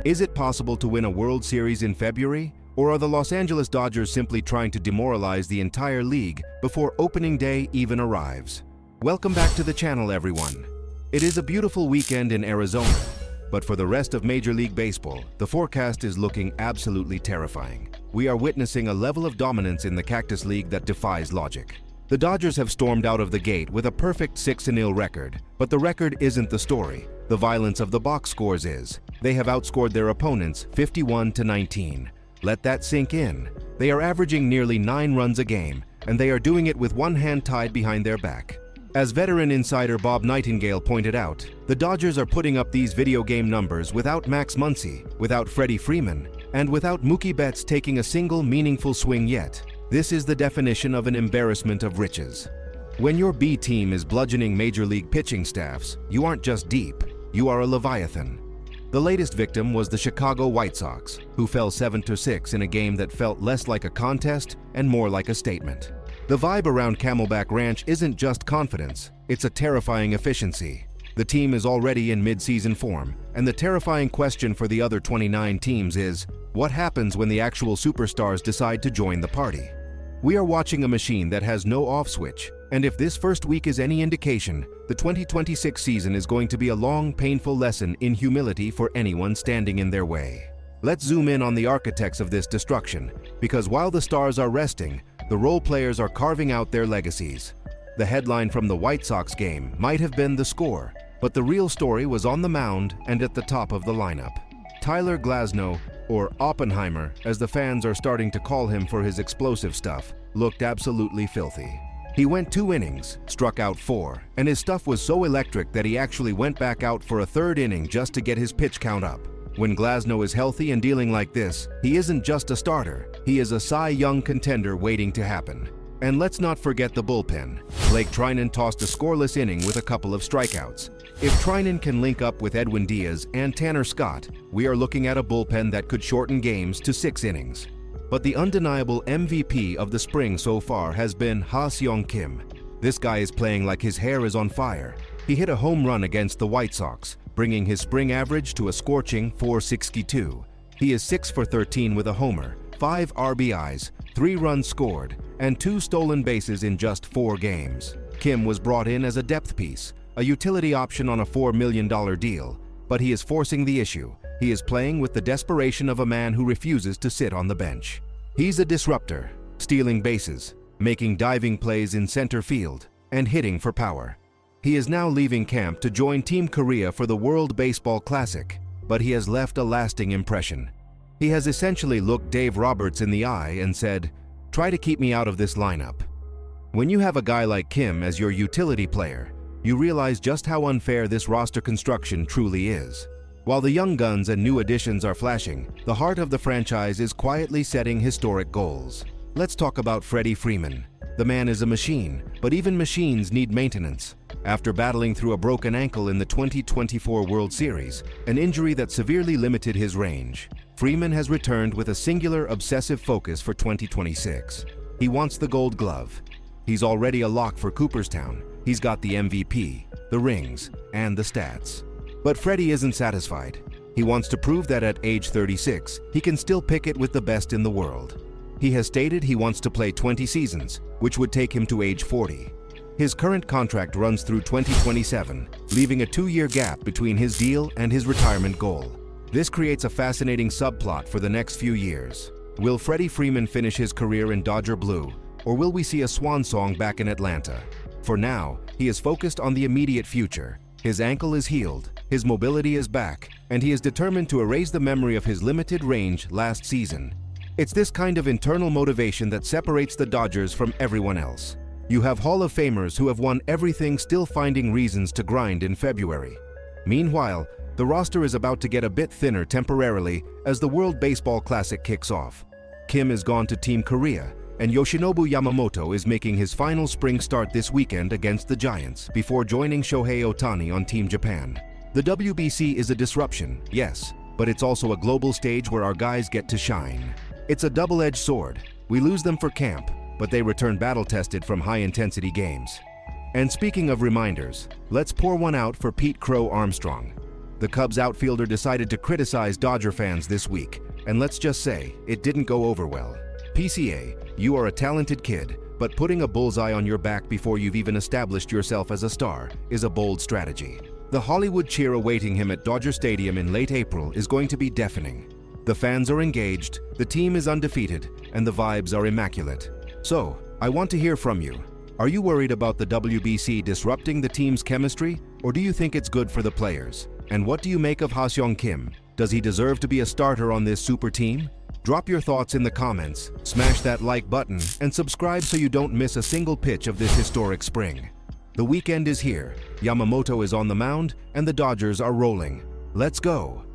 Is it possible to win a World Series in February? Or are the Los Angeles Dodgers simply trying to demoralize the entire league before opening day even arrives? Welcome back to the channel, everyone. It is a beautiful weekend in Arizona, but for the rest of Major League Baseball, the forecast is looking absolutely terrifying. We are witnessing a level of dominance in the Cactus League that defies logic. The Dodgers have stormed out of the gate with a perfect 6-0 record, but the record isn't the story. The violence of the box scores is. They have outscored their opponents 51-19. Let that sink in. They are averaging nearly 9 runs a game, and they are doing it with one hand tied behind their back. As veteran insider Bob Nightingale pointed out, the Dodgers are putting up these video game numbers without Max Muncy, without Freddie Freeman, and without Mookie Betts taking a single meaningful swing yet. This is the definition of an embarrassment of riches. When your B team is bludgeoning Major League pitching staffs, you aren't just deep, you are a leviathan. The latest victim was the Chicago White Sox, who fell 7-6 in a game that felt less like a contest and more like a statement. The vibe around Camelback Ranch isn't just confidence, it's a terrifying efficiency. The team is already in mid-season form, and the terrifying question for the other 29 teams is, what happens when the actual superstars decide to join the party? We are watching a machine that has no off switch, and if this first week is any indication, the 2026 season is going to be a long, painful lesson in humility for anyone standing in their way. Let's zoom in on the architects of this destruction, because while the stars are resting, the role players are carving out their legacies. The headline from the White Sox game might have been the score, but the real story was on the mound and at the top of the lineup. Tyler Glasnow, or Oppenheimer, as the fans are starting to call him for his explosive stuff, looked absolutely filthy. He went 2 innings, struck out 4, and his stuff was so electric that he actually went back out for a 3rd inning just to get his pitch count up. When Glasnow is healthy and dealing like this, he isn't just a starter, he is a Cy Young contender waiting to happen. And let's not forget the bullpen. Blake Treinen tossed a scoreless inning with a couple of strikeouts. If Treinen can link up with Edwin Diaz and Tanner Scott, we are looking at a bullpen that could shorten games to 6 innings. But the undeniable MVP of the spring so far has been Ha-Seong Kim. This guy is playing like his hair is on fire. He hit a home run against the White Sox, bringing his spring average to a scorching .462. He is 6 for 13 with a homer, 5 RBIs, 3 runs scored, and 2 stolen bases in just 4 games. Kim was brought in as a depth piece, a utility option on a $4 million deal, but he is forcing the issue. He is playing with the desperation of a man who refuses to sit on the bench. He's a disruptor, stealing bases, making diving plays in center field, and hitting for power. He is now leaving camp to join Team Korea for the World Baseball Classic, but he has left a lasting impression. He has essentially looked Dave Roberts in the eye and said, "Try to keep me out of this lineup." When you have a guy like Kim as your utility player, you realize just how unfair this roster construction truly is. While the young guns and new additions are flashing, the heart of the franchise is quietly setting historic goals. Let's talk about Freddie Freeman. The man is a machine, but even machines need maintenance. After battling through a broken ankle in the 2024 World Series, an injury that severely limited his range, Freeman has returned with a singular obsessive focus for 2026. He wants the Gold Glove. He's already a lock for Cooperstown. He's got the MVP, the rings, and the stats. But Freddie isn't satisfied. He wants to prove that at age 36, he can still pick it with the best in the world. He has stated he wants to play 20 seasons, which would take him to age 40. His current contract runs through 2027, leaving a 2-year gap between his deal and his retirement goal. This creates a fascinating subplot for the next few years. Will Freddie Freeman finish his career in Dodger blue, or will we see a swan song back in Atlanta? For now, he is focused on the immediate future. His ankle is healed, his mobility is back, and he is determined to erase the memory of his limited range last season. It's this kind of internal motivation that separates the Dodgers from everyone else. You have Hall of Famers who have won everything still finding reasons to grind in February. Meanwhile, the roster is about to get a bit thinner temporarily as the World Baseball Classic kicks off. Kim is gone to Team Korea, and Yoshinobu Yamamoto is making his final spring start this weekend against the Giants before joining Shohei Ohtani on Team Japan. The WBC is a disruption, yes, but it's also a global stage where our guys get to shine. It's a double-edged sword. We lose them for camp, but they return battle-tested from high-intensity games. And speaking of reminders, let's pour one out for Pete Crow Armstrong. The Cubs outfielder decided to criticize Dodger fans this week, and let's just say, it didn't go over well. PCA, you are a talented kid, but putting a bullseye on your back before you've even established yourself as a star is a bold strategy. The Hollywood cheer awaiting him at Dodger Stadium in late April is going to be deafening. The fans are engaged, the team is undefeated, and the vibes are immaculate. So, I want to hear from you. Are you worried about the WBC disrupting the team's chemistry, or do you think it's good for the players? And what do you make of Ha-Seong Kim? Does he deserve to be a starter on this super team? Drop your thoughts in the comments, smash that like button, and subscribe so you don't miss a single pitch of this historic spring. The weekend is here, Yamamoto is on the mound, and the Dodgers are rolling. Let's go!